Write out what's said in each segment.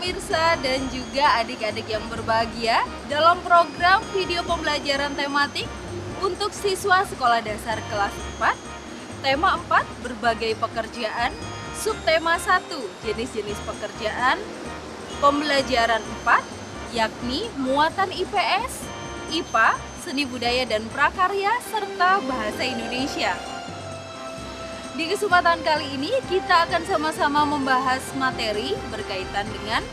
pemirsa dan juga adik-adik yang berbahagia dalam program video pembelajaran tematik untuk siswa sekolah dasar kelas 4, tema 4 berbagai pekerjaan, subtema 1 jenis-jenis pekerjaan, pembelajaran 4 yakni muatan IPS, IPA, seni budaya dan prakarya serta bahasa Indonesia. Di kesempatan kali ini kita akan sama-sama membahas materi berkaitan dengan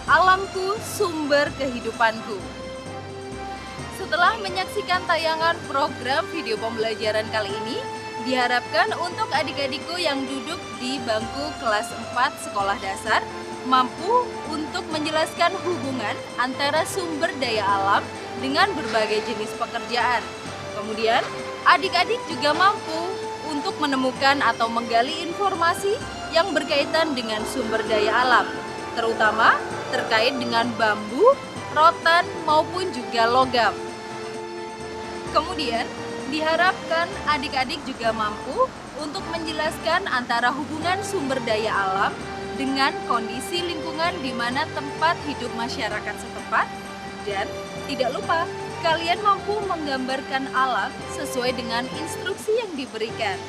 alamku, sumber kehidupanku. Setelah menyaksikan tayangan program video pembelajaran kali ini, diharapkan untuk adik-adikku yang duduk di bangku kelas 4 sekolah dasar mampu untuk menjelaskan hubungan antara sumber daya alam dengan berbagai jenis pekerjaan. Kemudian, adik-adik juga mampu untuk menemukan atau menggali informasi yang berkaitan dengan sumber daya alam, terutama terkait dengan bambu, rotan, maupun juga logam. Kemudian, diharapkan adik-adik juga mampu untuk menjelaskan antara hubungan sumber daya alam dengan kondisi lingkungan di mana tempat hidup masyarakat setempat, dan tidak lupa kalian mampu menggambarkan alam sesuai dengan instruksi yang diberikan.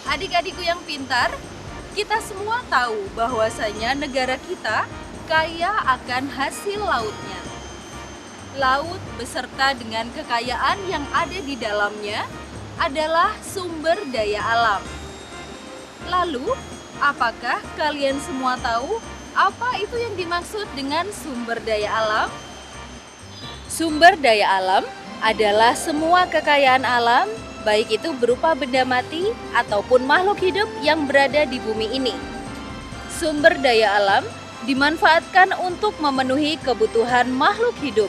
Adik-adikku yang pintar, kita semua tahu bahwasanya negara kita kaya akan hasil lautnya. Laut beserta dengan kekayaan yang ada di dalamnya adalah sumber daya alam. Lalu, apakah kalian semua tahu apa itu yang dimaksud dengan sumber daya alam? Sumber daya alam adalah semua kekayaan alam, baik itu berupa benda mati ataupun makhluk hidup yang berada di bumi ini. Sumber daya alam dimanfaatkan untuk memenuhi kebutuhan makhluk hidup.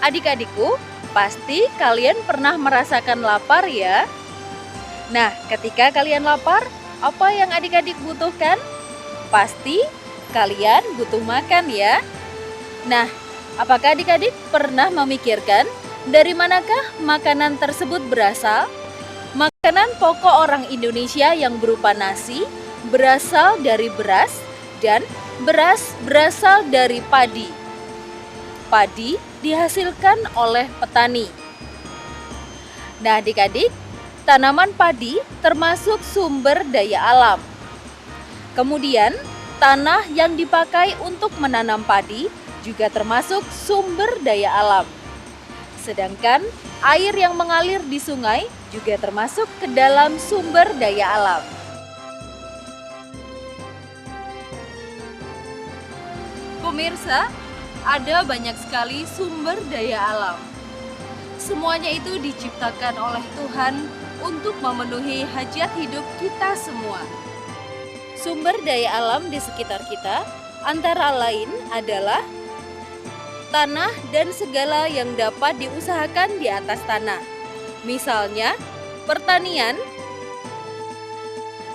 Adik-adikku, pasti kalian pernah merasakan lapar ya? Nah, ketika kalian lapar, apa yang adik-adik butuhkan? Pasti kalian butuh makan ya? Nah, apakah adik-adik pernah memikirkan dari manakah makanan tersebut berasal? Makanan pokok orang Indonesia yang berupa nasi berasal dari beras dan beras berasal dari padi. Padi dihasilkan oleh petani. Nah, adik-adik, tanaman padi termasuk sumber daya alam. Kemudian, tanah yang dipakai untuk menanam padi juga termasuk sumber daya alam. Sedangkan air yang mengalir di sungai juga termasuk ke dalam sumber daya alam. Pemirsa, ada banyak sekali sumber daya alam. Semuanya itu diciptakan oleh Tuhan untuk memenuhi hajat hidup kita semua. Sumber daya alam di sekitar kita antara lain adalah tanah dan segala yang dapat diusahakan di atas tanah. Misalnya, pertanian,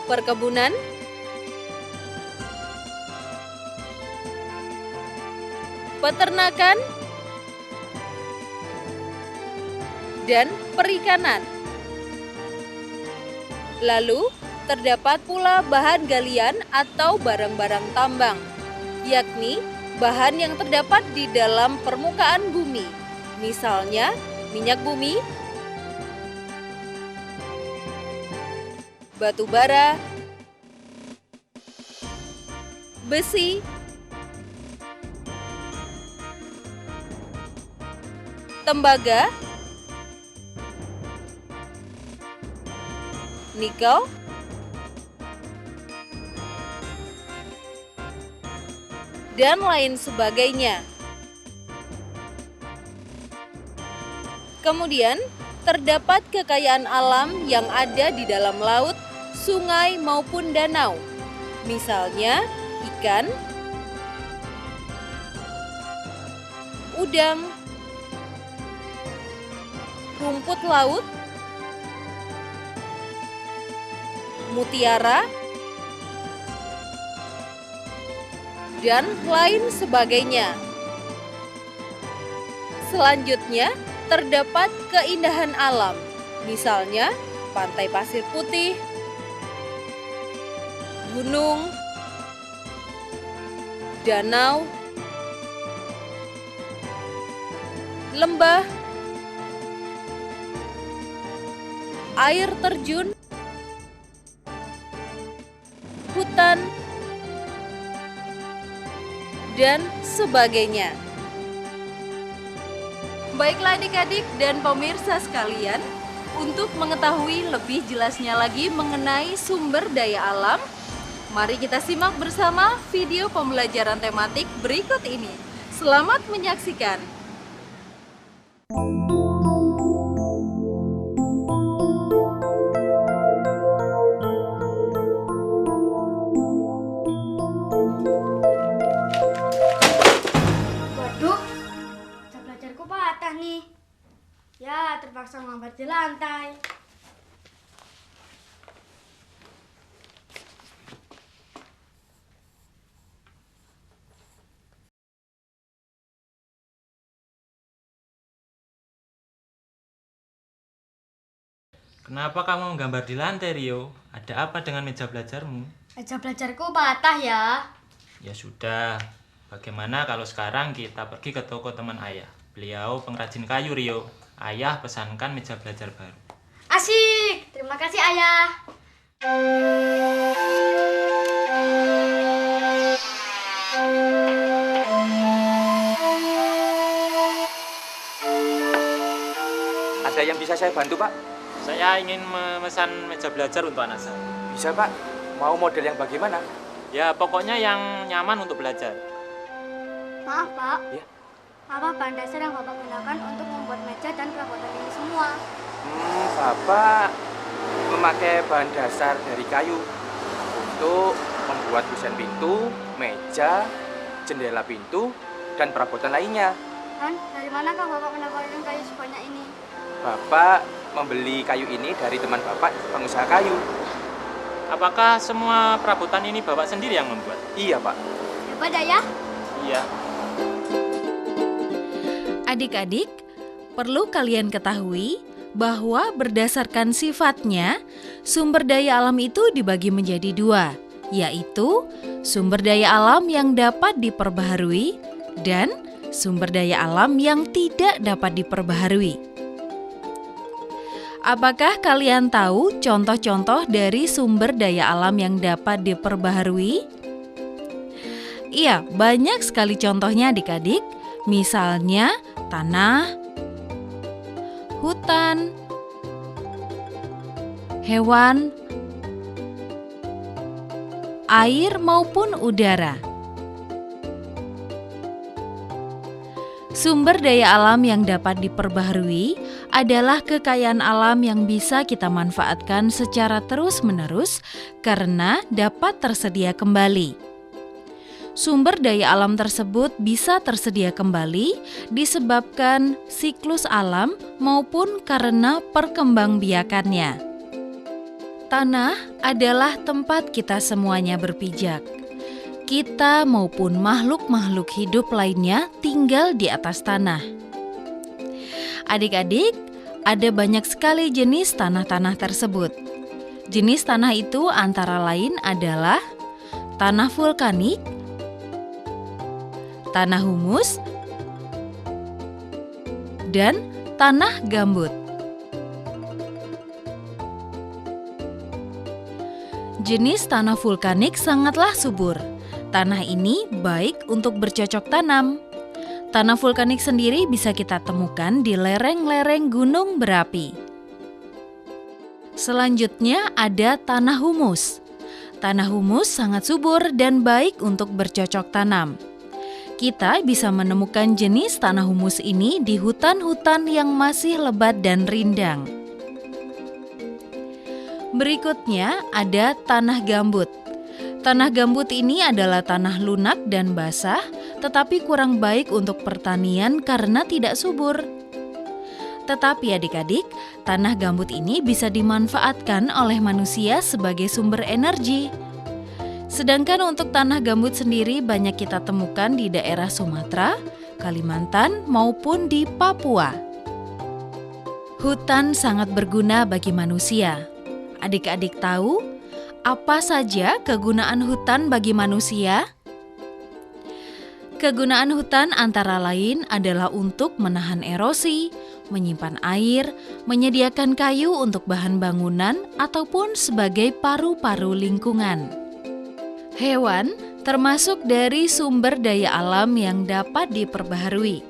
perkebunan, peternakan, dan perikanan. Lalu, terdapat pula bahan galian atau barang-barang tambang, yakni bahan yang terdapat di dalam permukaan bumi, misalnya minyak bumi, batu bara, besi, tembaga, nikel, dan lain sebagainya. Kemudian, terdapat kekayaan alam yang ada di dalam laut, sungai maupun danau. Misalnya, ikan, udang, rumput laut, mutiara, dan lain sebagainya. Selanjutnya, terdapat keindahan alam, misalnya pantai pasir putih, gunung, danau, lembah, air terjun, hutan, dan sebagainya. Baiklah adik-adik dan pemirsa sekalian, untuk mengetahui lebih jelasnya lagi mengenai sumber daya alam, mari kita simak bersama video pembelajaran tematik berikut ini. Selamat menyaksikan. Waduh, jam belajarku patah nih. Ya, terpaksa ngambat di lantai. Kenapa kamu menggambar di lantai, Rio? Ada apa dengan meja belajarmu? Meja belajarku patah ya. Ya sudah, bagaimana kalau sekarang kita pergi ke toko teman ayah? Beliau pengrajin kayu, Rio. Ayah pesankan meja belajar baru. Asik, terima kasih ayah. Ada yang bisa saya bantu, Pak? Saya ingin memesan meja belajar untuk anak saya. Bisa, Pak. Mau model yang bagaimana? Ya, pokoknya yang nyaman untuk belajar. Maaf Pak, Ya. apa bahan dasar yang Bapak gunakan untuk membuat meja dan perabotan ini semua? Bapak memakai bahan dasar dari kayu untuk membuat kusen pintu, meja, jendela pintu, dan perabotan lainnya. Dan dari manakah Bapak mendapatkan kayu sebanyak ini? Bapak membeli kayu ini dari teman Bapak, pengusaha kayu. Apakah semua perabotan ini Bapak sendiri yang membuat? Iya, Pak. Hebat ya? Iya. Adik-adik, perlu kalian ketahui bahwa berdasarkan sifatnya, sumber daya alam itu dibagi menjadi dua, yaitu sumber daya alam yang dapat diperbaharui dan sumber daya alam yang tidak dapat diperbaharui. Apakah kalian tahu contoh-contoh dari sumber daya alam yang dapat diperbaharui? Iya, banyak sekali contohnya adik-adik. Misalnya tanah, hutan, hewan, air maupun udara. Sumber daya alam yang dapat diperbaharui adalah kekayaan alam yang bisa kita manfaatkan secara terus-menerus karena dapat tersedia kembali. Sumber daya alam tersebut bisa tersedia kembali disebabkan siklus alam maupun karena perkembangbiakannya. Tanah adalah tempat kita semuanya berpijak. Kita maupun makhluk-makhluk hidup lainnya tinggal di atas tanah. Adik-adik, ada banyak sekali jenis tanah-tanah tersebut. Jenis tanah itu antara lain adalah tanah vulkanik, tanah humus, dan tanah gambut. Jenis tanah vulkanik sangatlah subur. Tanah ini baik untuk bercocok tanam. Tanah vulkanik sendiri bisa kita temukan di lereng-lereng gunung berapi. Selanjutnya ada tanah humus. Tanah humus sangat subur dan baik untuk bercocok tanam. Kita bisa menemukan jenis tanah humus ini di hutan-hutan yang masih lebat dan rindang. Berikutnya ada tanah gambut. Tanah gambut ini adalah tanah lunak dan basah, tetapi kurang baik untuk pertanian karena tidak subur. Tetapi adik-adik, tanah gambut ini bisa dimanfaatkan oleh manusia sebagai sumber energi. Sedangkan untuk tanah gambut sendiri banyak kita temukan di daerah Sumatera, Kalimantan, maupun di Papua. Hutan sangat berguna bagi manusia. Adik-adik tahu apa saja kegunaan hutan bagi manusia? Kegunaan hutan antara lain adalah untuk menahan erosi, menyimpan air, menyediakan kayu untuk bahan bangunan, ataupun sebagai paru-paru lingkungan. Hewan termasuk dari sumber daya alam yang dapat diperbaharui.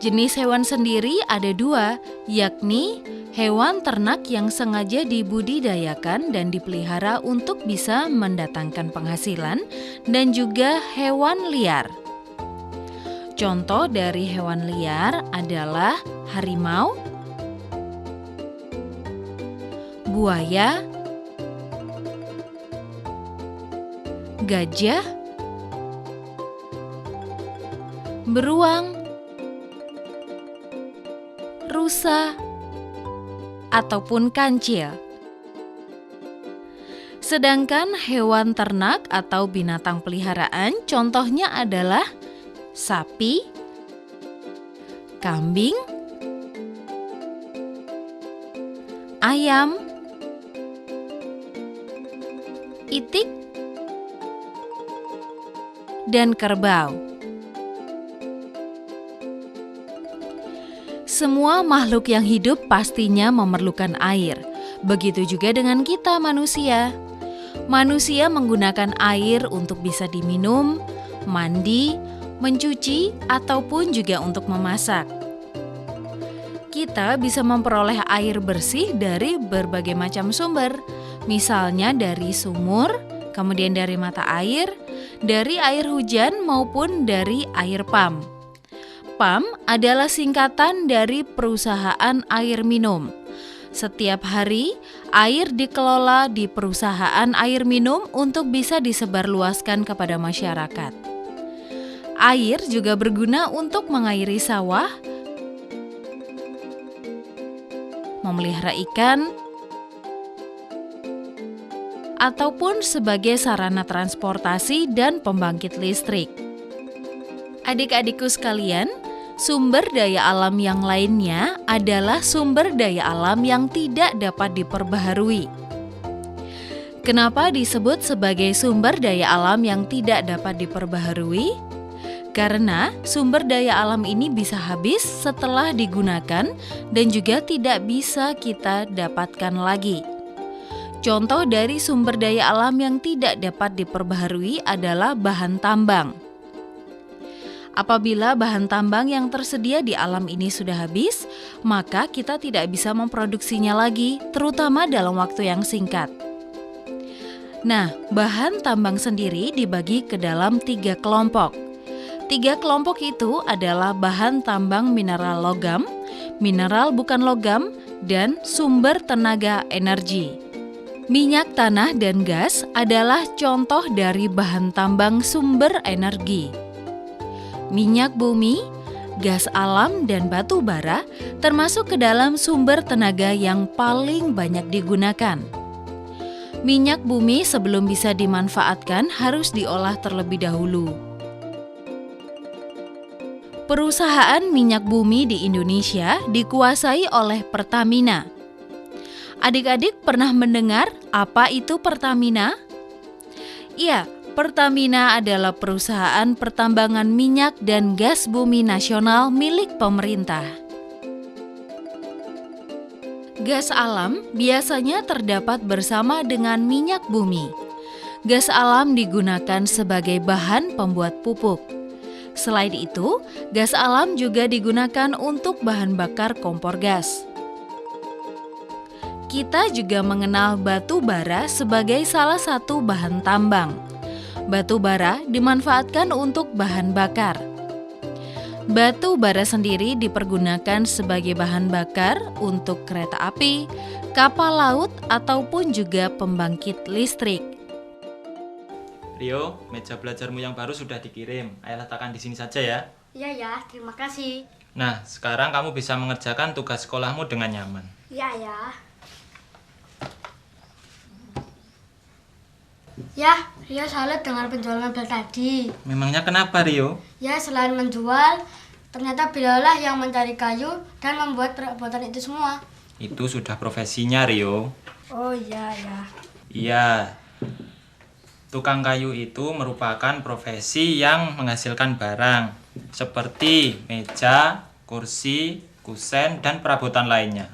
Jenis hewan sendiri ada dua, yakni hewan ternak yang sengaja dibudidayakan dan dipelihara untuk bisa mendatangkan penghasilan, dan juga hewan liar. Contoh dari hewan liar adalah harimau, buaya, gajah, beruang, rusa, ataupun kancil. Sedangkan hewan ternak atau binatang peliharaan contohnya adalah sapi, kambing, ayam, itik, dan kerbau. Semua makhluk yang hidup pastinya memerlukan air. Begitu juga dengan kita manusia. Manusia menggunakan air untuk bisa diminum, mandi, mencuci, ataupun juga untuk memasak. Kita bisa memperoleh air bersih dari berbagai macam sumber, misalnya dari sumur, kemudian dari mata air, dari air hujan maupun dari air PAM. PAM adalah singkatan dari perusahaan air minum. Setiap hari, air dikelola di perusahaan air minum untuk bisa disebarluaskan kepada masyarakat. Air juga berguna untuk mengairi sawah, memelihara ikan, ataupun sebagai sarana transportasi dan pembangkit listrik. Adik-adikku sekalian, sumber daya alam yang lainnya adalah sumber daya alam yang tidak dapat diperbaharui. Kenapa disebut sebagai sumber daya alam yang tidak dapat diperbaharui? Karena sumber daya alam ini bisa habis setelah digunakan dan juga tidak bisa kita dapatkan lagi. Contoh dari sumber daya alam yang tidak dapat diperbaharui adalah bahan tambang. Apabila bahan tambang yang tersedia di alam ini sudah habis, maka kita tidak bisa memproduksinya lagi, terutama dalam waktu yang singkat. Nah, bahan tambang sendiri dibagi ke dalam 3 kelompok. 3 kelompok itu adalah bahan tambang mineral logam, mineral bukan logam, dan sumber tenaga energi. Minyak tanah dan gas adalah contoh dari bahan tambang sumber energi. Minyak bumi, gas alam, dan batu bara termasuk ke dalam sumber tenaga yang paling banyak digunakan. Minyak bumi sebelum bisa dimanfaatkan harus diolah terlebih dahulu. Perusahaan minyak bumi di Indonesia dikuasai oleh Pertamina. Adik-adik pernah mendengar apa itu Pertamina? Iya, Pertamina adalah perusahaan pertambangan minyak dan gas bumi nasional milik pemerintah. Gas alam biasanya terdapat bersama dengan minyak bumi. Gas alam digunakan sebagai bahan pembuat pupuk. Selain itu, gas alam juga digunakan untuk bahan bakar kompor gas. Kita juga mengenal batu bara sebagai salah satu bahan tambang. Batu bara dimanfaatkan untuk bahan bakar. Batu bara sendiri dipergunakan sebagai bahan bakar untuk kereta api, kapal laut, ataupun juga pembangkit listrik. Rio, meja belajarmu yang baru sudah dikirim. Ayah letakkan di sini saja ya. Iya ya, terima kasih. Nah, sekarang kamu bisa mengerjakan tugas sekolahmu dengan nyaman. Iya ya. Ya, Rio salut dengan penjual mebel tadi. Memangnya kenapa, Rio? Ya, selain menjual, ternyata beliaulah yang mencari kayu dan membuat perabotan itu semua. Itu sudah profesinya, Rio. Oh iya ya. Iya. Tukang kayu itu merupakan profesi yang menghasilkan barang seperti meja, kursi, kusen, dan perabotan lainnya.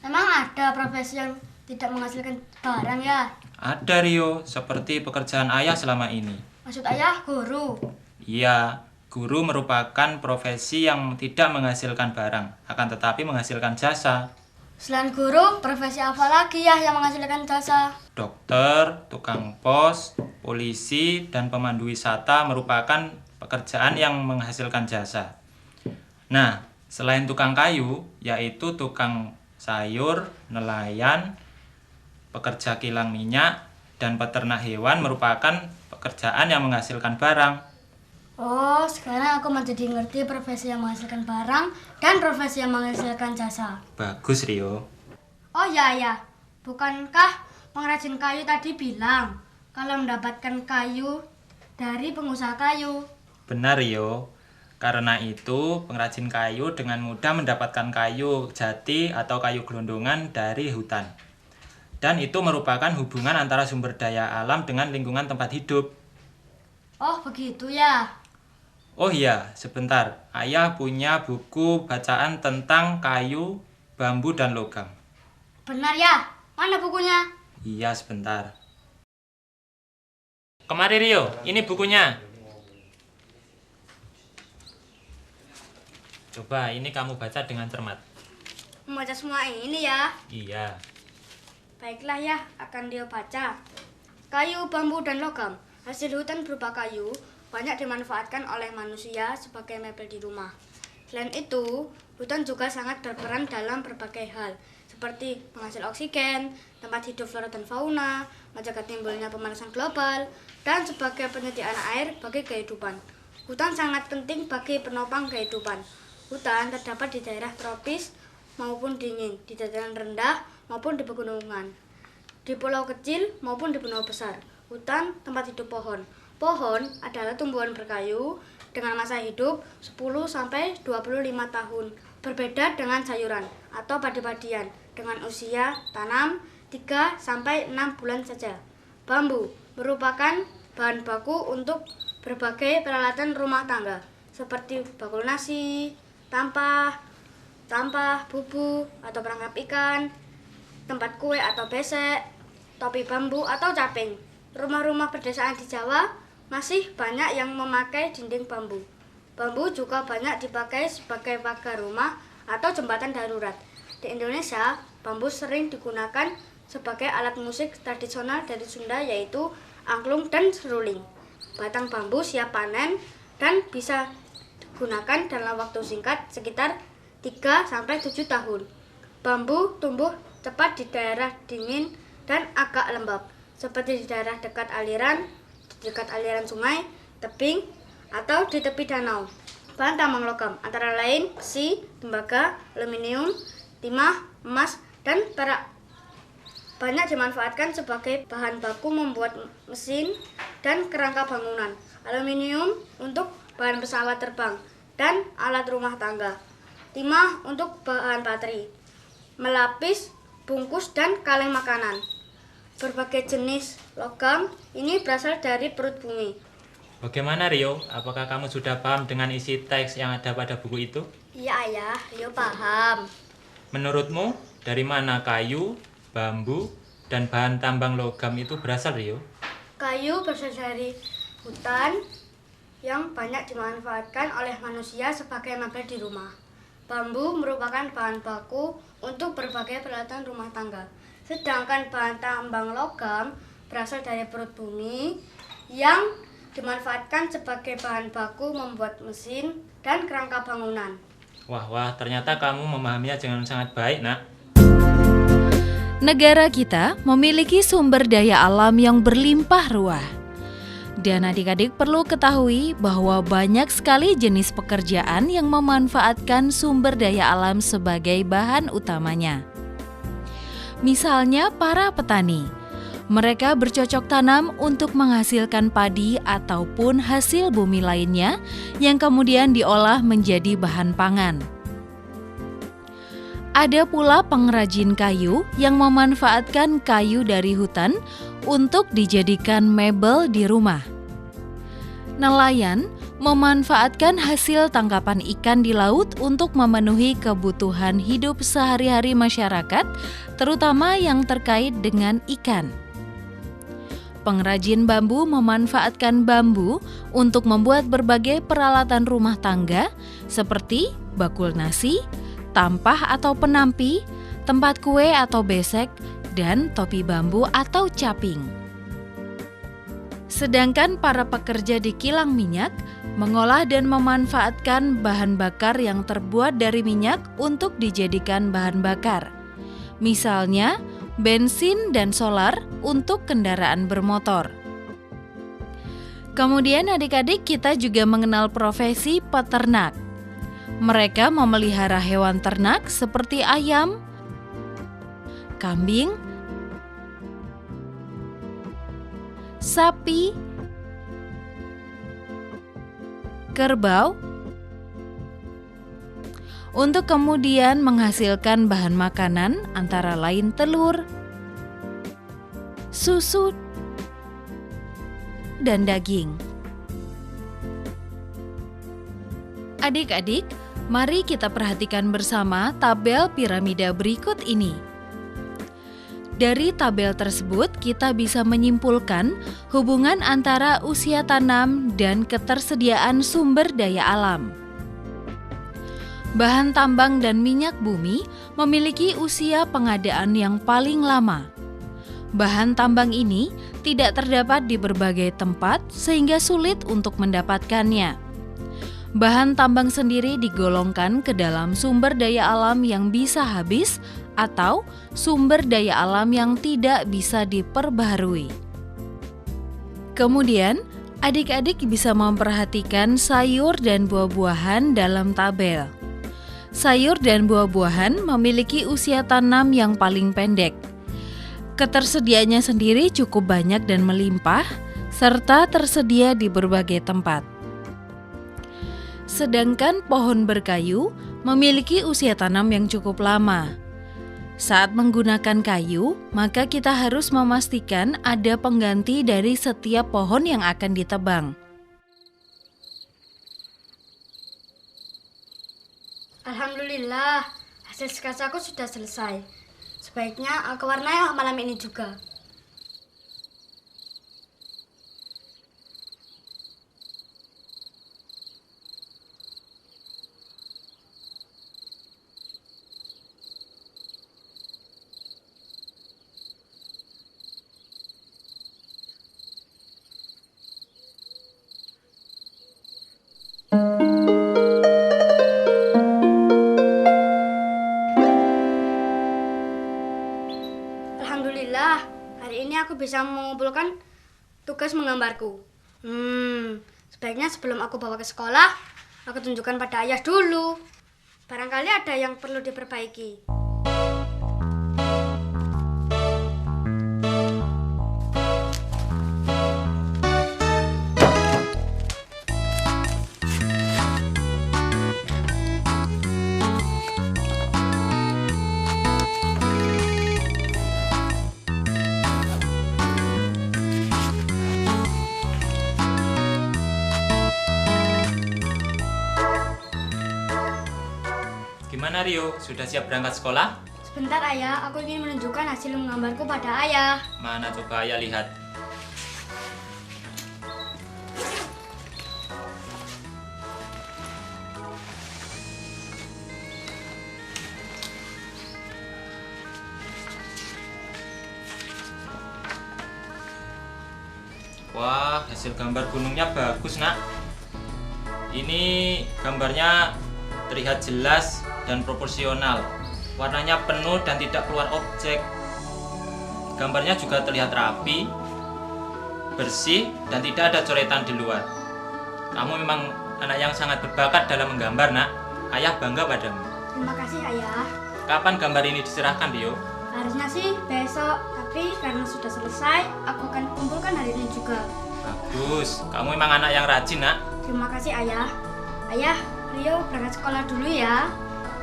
Emang ada profesi yang tidak menghasilkan barang ya? Ada Rio, seperti pekerjaan ayah selama ini. Maksud ayah guru. Iya, guru merupakan profesi yang tidak menghasilkan barang, akan tetapi menghasilkan jasa. Selain guru, profesi apa lagi ya yang menghasilkan jasa? Dokter, tukang pos, polisi, dan pemandu wisata merupakan pekerjaan yang menghasilkan jasa. Nah, selain tukang kayu, yaitu tukang sayur, nelayan, pekerja kilang minyak, dan peternak hewan merupakan pekerjaan yang menghasilkan barang. Oh, sekarang aku menjadi ngerti profesi yang menghasilkan barang dan profesi yang menghasilkan jasa. Bagus, Rio. Oh ya, bukankah pengrajin kayu tadi bilang kalau mendapatkan kayu dari pengusaha kayu? Benar, Rio. Karena itu, pengrajin kayu dengan mudah mendapatkan kayu jati atau kayu gelondongan dari hutan. Dan itu merupakan hubungan antara sumber daya alam dengan lingkungan tempat hidup. Oh, begitu ya. Oh iya, sebentar. Ayah punya buku bacaan tentang kayu, bambu, dan logam. Benar ya? Mana bukunya? Iya, sebentar. Kemari Rio, ini bukunya. Coba, ini kamu baca dengan cermat. Membaca semua ini ya. Iya. Baiklah ya, akan dia baca. Kayu, bambu, dan logam. Hasil hutan berupa kayu banyak dimanfaatkan oleh manusia sebagai mebel di rumah. Selain itu, hutan juga sangat berperan dalam berbagai hal, seperti penghasil oksigen, tempat hidup flora dan fauna, mencegah timbulnya pemanasan global, dan sebagai penyediaan air bagi kehidupan. Hutan sangat penting bagi penopang kehidupan. Hutan terdapat di daerah tropis maupun dingin, di dataran rendah maupun di pegunungan, di pulau kecil maupun di pulau besar. Hutan tempat hidup pohon. Pohon adalah tumbuhan berkayu dengan masa hidup 10-25 tahun. Berbeda dengan sayuran atau padi-padian dengan usia tanam 3-6 bulan saja. Bambu merupakan bahan baku untuk berbagai peralatan rumah tangga seperti bakul nasi, tampah, bubu atau perangkap ikan, tempat kue atau besek, topi bambu atau caping. Rumah-rumah pedesaan di Jawa masih banyak yang memakai dinding bambu. Bambu juga banyak dipakai sebagai pagar rumah atau jembatan darurat. Di Indonesia, bambu sering digunakan sebagai alat musik tradisional dari Sunda yaitu angklung dan seruling. Batang bambu siap panen dan bisa digunakan dalam waktu singkat sekitar 3-7 tahun. Bambu tumbuh cepat di daerah dingin dan agak lembab, seperti di daerah dekat aliran sungai, tebing, atau di tepi danau. Bahan tambang logam antara lain besi, tembaga, aluminium, timah, emas, dan perak. Banyak dimanfaatkan sebagai bahan baku membuat mesin dan kerangka bangunan. Aluminium untuk bahan pesawat terbang dan alat rumah tangga. Timah untuk bahan baterai, melapis, bungkus, dan kaleng makanan. Berbagai jenis logam ini berasal dari perut bumi. Bagaimana Rio? Apakah kamu sudah paham dengan isi teks yang ada pada buku itu? Iya ayah, Rio paham. Menurutmu, dari mana kayu, bambu, dan bahan tambang logam itu berasal Rio? Kayu berasal dari hutan yang banyak dimanfaatkan oleh manusia sebagai mebel di rumah. Bambu merupakan bahan baku untuk berbagai peralatan rumah tangga. Sedangkan bahan tambang logam berasal dari perut bumi yang dimanfaatkan sebagai bahan baku membuat mesin dan kerangka bangunan. Wah, ternyata kamu memahaminya dengan sangat baik, Nak. Negara kita memiliki sumber daya alam yang berlimpah ruah. Dan adik-adik perlu ketahui bahwa banyak sekali jenis pekerjaan yang memanfaatkan sumber daya alam sebagai bahan utamanya. Misalnya para petani, mereka bercocok tanam untuk menghasilkan padi ataupun hasil bumi lainnya yang kemudian diolah menjadi bahan pangan. Ada pula pengrajin kayu yang memanfaatkan kayu dari hutan untuk dijadikan mebel di rumah. Nelayan memanfaatkan hasil tangkapan ikan di laut untuk memenuhi kebutuhan hidup sehari-hari masyarakat, terutama yang terkait dengan ikan. Pengrajin bambu memanfaatkan bambu untuk membuat berbagai peralatan rumah tangga seperti bakul nasi, tampah atau penampi, tempat kue atau besek, dan topi bambu atau caping. Sedangkan para pekerja di kilang minyak mengolah dan memanfaatkan bahan bakar yang terbuat dari minyak untuk dijadikan bahan bakar. Misalnya, bensin dan solar untuk kendaraan bermotor. Kemudian adik-adik kita juga mengenal profesi peternak. Mereka memelihara hewan ternak seperti ayam, kambing, sapi, kerbau, untuk kemudian menghasilkan bahan makanan antara lain telur, susu, dan daging. Adik-adik, mari kita perhatikan bersama tabel piramida berikut ini. Dari tabel tersebut, kita bisa menyimpulkan hubungan antara usia tanam dan ketersediaan sumber daya alam. Bahan tambang dan minyak bumi memiliki usia pengadaan yang paling lama. Bahan tambang ini tidak terdapat di berbagai tempat sehingga sulit untuk mendapatkannya. Bahan tambang sendiri digolongkan ke dalam sumber daya alam yang bisa habis atau sumber daya alam yang tidak bisa diperbaharui. Kemudian, adik-adik bisa memperhatikan sayur dan buah-buahan dalam tabel. Sayur dan buah-buahan memiliki usia tanam yang paling pendek. Ketersediaannya sendiri cukup banyak dan melimpah, serta tersedia di berbagai tempat. Sedangkan pohon berkayu memiliki usia tanam yang cukup lama. Saat menggunakan kayu, maka kita harus memastikan ada pengganti dari setiap pohon yang akan ditebang. Alhamdulillah, hasil sketsaku sudah selesai. Sebaiknya aku warnai malam ini juga. Alhamdulillah, hari ini aku bisa mengumpulkan tugas menggambarku. Sebaiknya sebelum aku bawa ke sekolah, aku tunjukkan pada ayah dulu. Barangkali ada yang perlu diperbaiki. Gimana Rio, sudah siap berangkat sekolah? Sebentar ayah, aku ingin menunjukkan hasil menggambarku pada ayah. Mana coba ayah lihat. Wah, hasil gambar gunungnya bagus nak. Ini gambarnya terlihat jelas dan proporsional. Warnanya penuh dan tidak keluar objek. Gambarnya juga terlihat rapi, bersih, dan tidak ada coretan di luar. Kamu memang anak yang sangat berbakat dalam menggambar nak. Ayah bangga padamu. Terima kasih ayah. Kapan gambar ini diserahkan Rio? Harusnya sih besok, tapi karena sudah selesai, aku akan kumpulkan hari ini juga. Bagus, kamu memang anak yang rajin nak. Terima kasih ayah. Ayah, Rio berangkat sekolah dulu ya.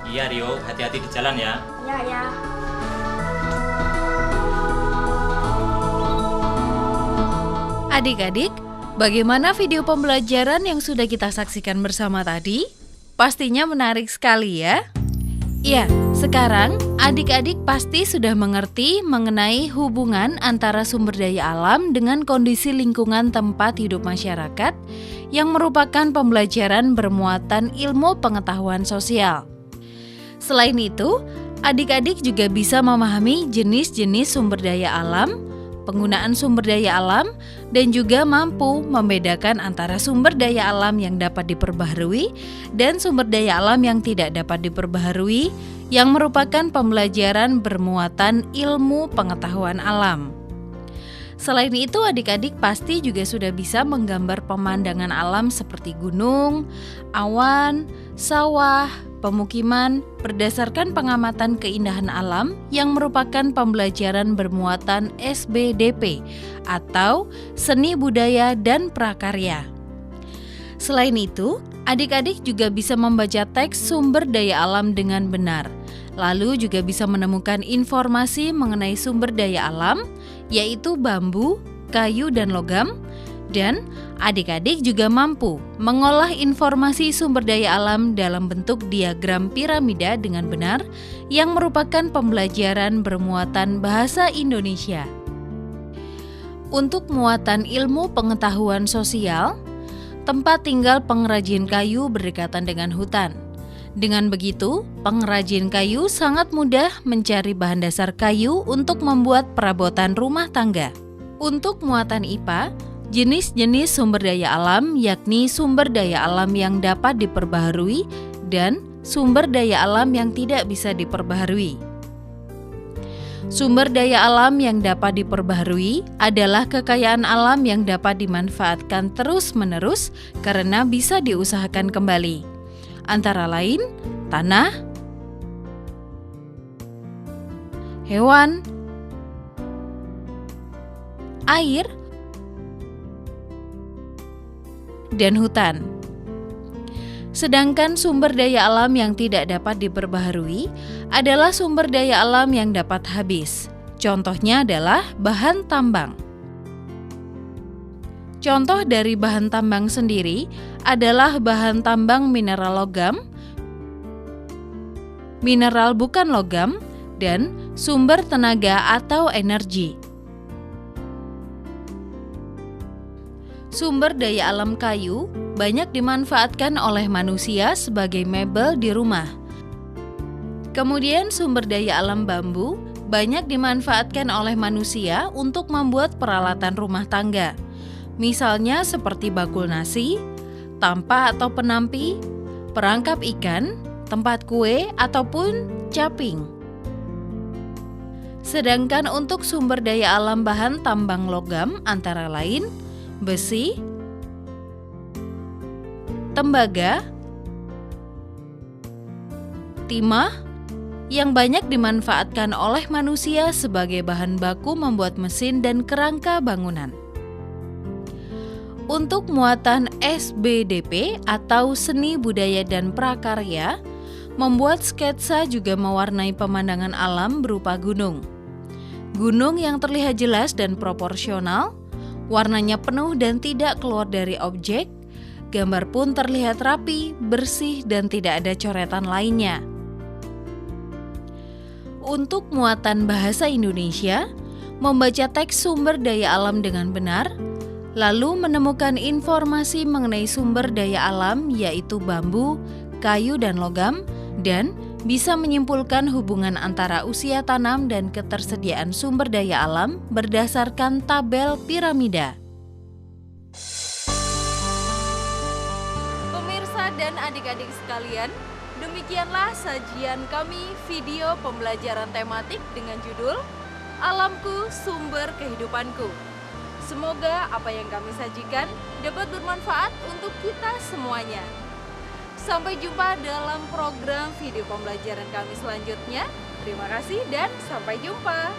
Iya Rio, hati-hati di jalan ya. Ya, ya. Adik-adik, bagaimana video pembelajaran yang sudah kita saksikan bersama tadi? Pastinya menarik sekali ya. Iya, sekarang adik-adik pasti sudah mengerti mengenai hubungan antara sumber daya alam dengan kondisi lingkungan tempat hidup masyarakat yang merupakan pembelajaran bermuatan ilmu pengetahuan sosial. Selain itu, adik-adik juga bisa memahami jenis-jenis sumber daya alam, penggunaan sumber daya alam, dan juga mampu membedakan antara sumber daya alam yang dapat diperbaharui dan sumber daya alam yang tidak dapat diperbaharui, yang merupakan pembelajaran bermuatan ilmu pengetahuan alam. Selain itu, adik-adik pasti juga sudah bisa menggambar pemandangan alam seperti gunung, awan, sawah, pemukiman berdasarkan pengamatan keindahan alam yang merupakan pembelajaran bermuatan SBDP atau seni budaya dan prakarya. Selain itu, adik-adik juga bisa membaca teks sumber daya alam dengan benar, lalu juga bisa menemukan informasi mengenai sumber daya alam, yaitu bambu, kayu, dan logam, dan adik-adik juga mampu mengolah informasi sumber daya alam dalam bentuk diagram piramida dengan benar yang merupakan pembelajaran bermuatan bahasa Indonesia. Untuk muatan ilmu pengetahuan sosial, tempat tinggal pengrajin kayu berdekatan dengan hutan. Dengan begitu, pengrajin kayu sangat mudah mencari bahan dasar kayu untuk membuat perabotan rumah tangga. Untuk muatan IPA, jenis-jenis sumber daya alam yakni sumber daya alam yang dapat diperbaharui dan sumber daya alam yang tidak bisa diperbaharui. Sumber daya alam yang dapat diperbaharui adalah kekayaan alam yang dapat dimanfaatkan terus-menerus karena bisa diusahakan kembali. Antara lain, tanah, hewan, air, dan hutan. Sedangkan sumber daya alam yang tidak dapat diperbaharui adalah sumber daya alam yang dapat habis. Contohnya adalah bahan tambang. Contoh dari bahan tambang sendiri adalah bahan tambang mineral logam, mineral bukan logam, dan sumber tenaga atau energi. Sumber daya alam kayu banyak dimanfaatkan oleh manusia sebagai mebel di rumah. Kemudian sumber daya alam bambu banyak dimanfaatkan oleh manusia untuk membuat peralatan rumah tangga. Misalnya seperti bakul nasi, tampah atau penampi, perangkap ikan, tempat kue, ataupun caping. Sedangkan untuk sumber daya alam bahan tambang logam antara lain besi, tembaga, timah, yang banyak dimanfaatkan oleh manusia sebagai bahan baku membuat mesin dan kerangka bangunan. Untuk muatan SBDP atau seni budaya dan prakarya, membuat sketsa juga mewarnai pemandangan alam berupa gunung. Gunung yang terlihat jelas dan proporsional, warnanya penuh dan tidak keluar dari objek, gambar pun terlihat rapi, bersih, dan tidak ada coretan lainnya. Untuk muatan bahasa Indonesia, membaca teks sumber daya alam dengan benar, lalu menemukan informasi mengenai sumber daya alam yaitu bambu, kayu, dan logam, dan bisa menyimpulkan hubungan antara usia tanam dan ketersediaan sumber daya alam berdasarkan tabel piramida. Pemirsa dan adik-adik sekalian, demikianlah sajian kami video pembelajaran tematik dengan judul Alamku Sumber Kehidupanku. Semoga apa yang kami sajikan dapat bermanfaat untuk kita semuanya. Sampai jumpa dalam program video pembelajaran kami selanjutnya. Terima kasih dan sampai jumpa.